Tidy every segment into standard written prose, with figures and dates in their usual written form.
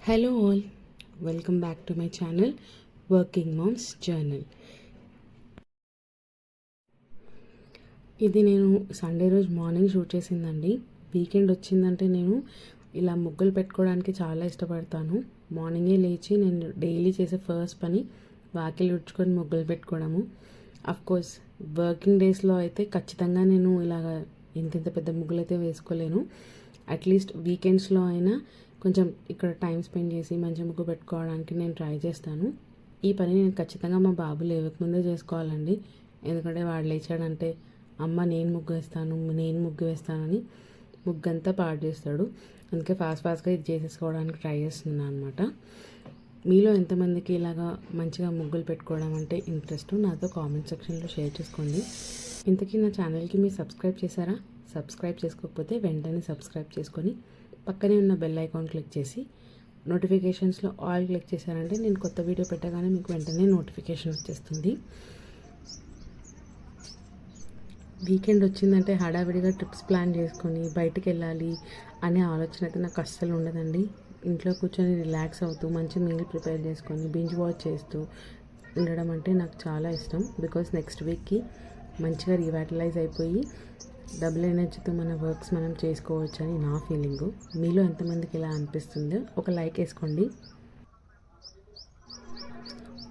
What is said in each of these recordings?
Hello all, welcome back to my channel Working Moms Journal. ఇది నేను Sunday రోజు morning shoot చేసిందండి. Weekend వచ్చిందంటే నేను ఇలా ముగ్గులు పెట్టుకోవడానికి చాలా ఇష్టపడతాను. మార్నింగే లేచి నేను డైలీ చేసే ఫస్ట్ పని వాకిలి ఉడ్చుకొని ముగ్గులు పెట్టుకోవడము. కోర్స్ వర్కింగ్ డేస్లో అయితే ఖచ్చితంగా నేను ఇలాగ ఇంత పెద్ద ముగ్గులు అయితే వేసుకోలేను. అట్లీస్ట్ వీకెండ్స్లో అయినా కొంచెం ఇక్కడ టైం స్పెండ్ చేసి మంచి ముగ్గు పెట్టుకోవడానికి నేను ట్రై చేస్తాను. ఈ పని నేను ఖచ్చితంగా మా బాబు లేవకముందే చేసుకోవాలండి. ఎందుకంటే వాడు లేచాడంటే అమ్మ నేను ముగ్గు వేస్తానని ముగ్గంతా పాడు చేస్తాడు. అందుకే ఫాస్ట్గా ఇది చేసేసుకోవడానికి ట్రై చేస్తున్నాను అనమాట. మీలో ఎంతమందికి ఇలాగా మంచిగా ముగ్గులు పెట్టుకోవడం అంటే ఇంట్రెస్ట్ నాతో కామెంట్ సెక్షన్లో షేర్ చేసుకోండి. ఇంతకీ నా ఛానల్కి మీరు సబ్స్క్రైబ్ చేశారా? సబ్స్క్రైబ్ చేసుకోకపోతే వెంటనే సబ్స్క్రైబ్ చేసుకొని పక్కనే ఉన్న బెల్ ఐకాన్ క్లిక్ చేసి నోటిఫికేషన్స్లో ఆల్ క్లిక్ చేశారంటే నేను కొత్త వీడియో పెట్టగానే మీకు వెంటనే నోటిఫికేషన్ వచ్చేస్తుంది. వీకెండ్ వచ్చిందంటే హడావిడిగా ట్రిప్స్ ప్లాన్ చేసుకొని బయటికి వెళ్ళాలి అనే ఆలోచన అయితే నాకు అస్సలు ఉండదండి. ఇంట్లో కూర్చొని రిలాక్స్ అవుతూ మంచి మీల్ ప్రిపేర్ చేసుకొని బింజ్ వాచ్ చేస్తూ ఉండడం అంటే నాకు చాలా ఇష్టం. బికాస్ నెక్స్ట్ వీక్కి మంచిగా రివాటలైజ్ అయిపోయి డబుల్ ఎనర్జీతో మన వర్క్స్ మనం చేసుకోవచ్చు అని నా ఫీలింగు. మీలో ఎంతమందికి ఇలా అనిపిస్తుందో ఒక లైక్ వేసుకోండి.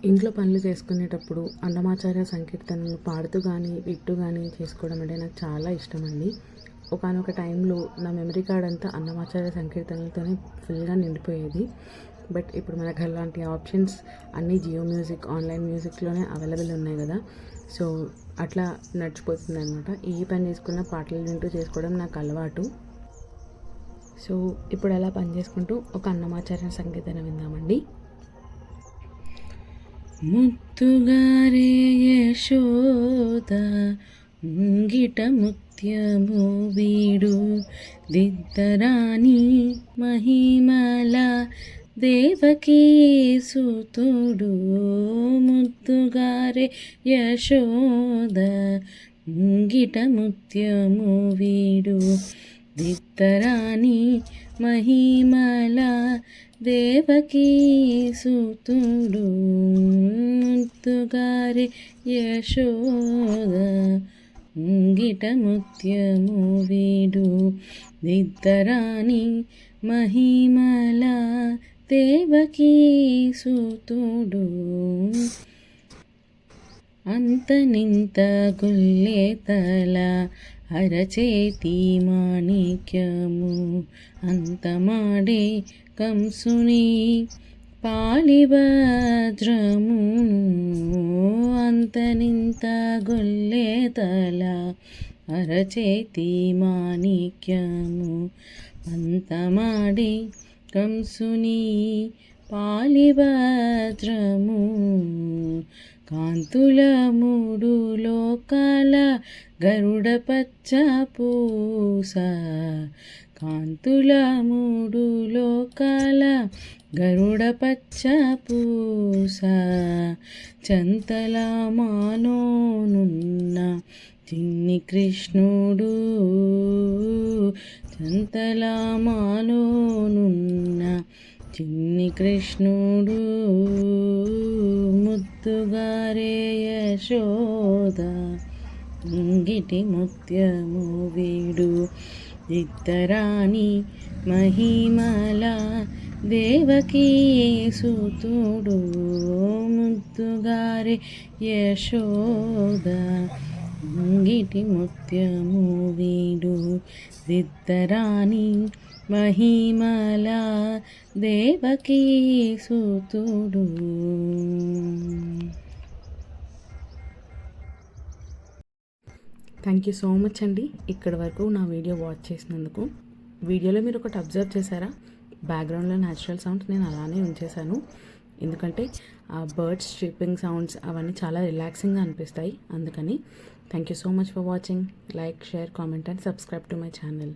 ఇంట్లో పనులు చేసుకునేటప్పుడు అన్నమాచార్య సంకీర్తనలు పాడుతూ కానీ వింటూ కానీ చేసుకోవడం అంటే నాకు చాలా ఇష్టం అండి. ఒకానొక టైంలో నా మెమరీ కార్డ్ అంతా అన్నమాచార్య సంకీర్తనలతోనే ఫుల్గా నిండిపోయేది. బట్ ఇప్పుడు మనకు అలాంటి ఆప్షన్స్ అన్నీ జియో మ్యూజిక్, ఆన్లైన్ మ్యూజిక్లోనే అవైలబుల్ ఉన్నాయి కదా. సో అట్లా నడిచిపోతుంది అనమాట. ఈ పని చేసుకున్న పాటలు వింటూ చేసుకోవడం నాకు అలవాటు. సో ఇప్పుడు అలా పని చేసుకుంటూ ఒక అన్నమాచార్య సంకీర్తన విందామండి. ముత్తుగారే యశోద ముంగిట ముత్యము వీడు దిద్దరాణి మహిమల దేవకీ సుతుడు. ముత్తుగారే యశోద ముంగిట ముత్యము వీడు దిద్దరాణి మహిమల దేవకీ సుతుడు. ముత్తుగారే యశోద ముంగిట ముత్యము వీడు దిద్దరాణి మహిమల దేవకీ సుతుడు. అంతనింత గుల్లేతల అరచేతి మాణిక్యము అంతమాడే కంసుని పాలిభద్రము. అంతనింత గొల్లేతల అరచేతి మాణిక్యము అంతమాడే కంసుని పాలిభద్రము. కాంతుల మూడు లోకాల గరుడ పచ్చ పూస. కాంతుల మూడు లోకాల గరుడ పచ్చ పూస. చంతల మానోనున్న చిన్ని కృష్ణుడు. చంతల మానోనున్న చిన్ని కృష్ణుడు. ముత్తుగారే యశోద ముంగిటి ముత్యము వీడు దిద్దరాణి మహిమల దేవకీ సుతుడు. ముత్తుగారే యశోద ముంగిటి ముత్యము వీడు దిద్దరాణి మహిమల దేవకీ సుతుడు. థ్యాంక్ యూ సో మచ్ అండి ఇక్కడి వరకు నా వీడియో వాచ్ చేసినందుకు. వీడియోలో మీరు ఒకటి అబ్జర్వ్ చేశారా? బ్యాక్గ్రౌండ్లో న్యాచురల్ సౌండ్స్ నేను అలానే ఉంచేశాను. ఎందుకంటే ఆ బర్డ్స్ స్ట్రిప్పింగ్ సౌండ్స్ అవన్నీ చాలా రిలాక్సింగ్గా అనిపిస్తాయి. అందుకని thank you so much for watching. Like, share, comment and subscribe to my channel.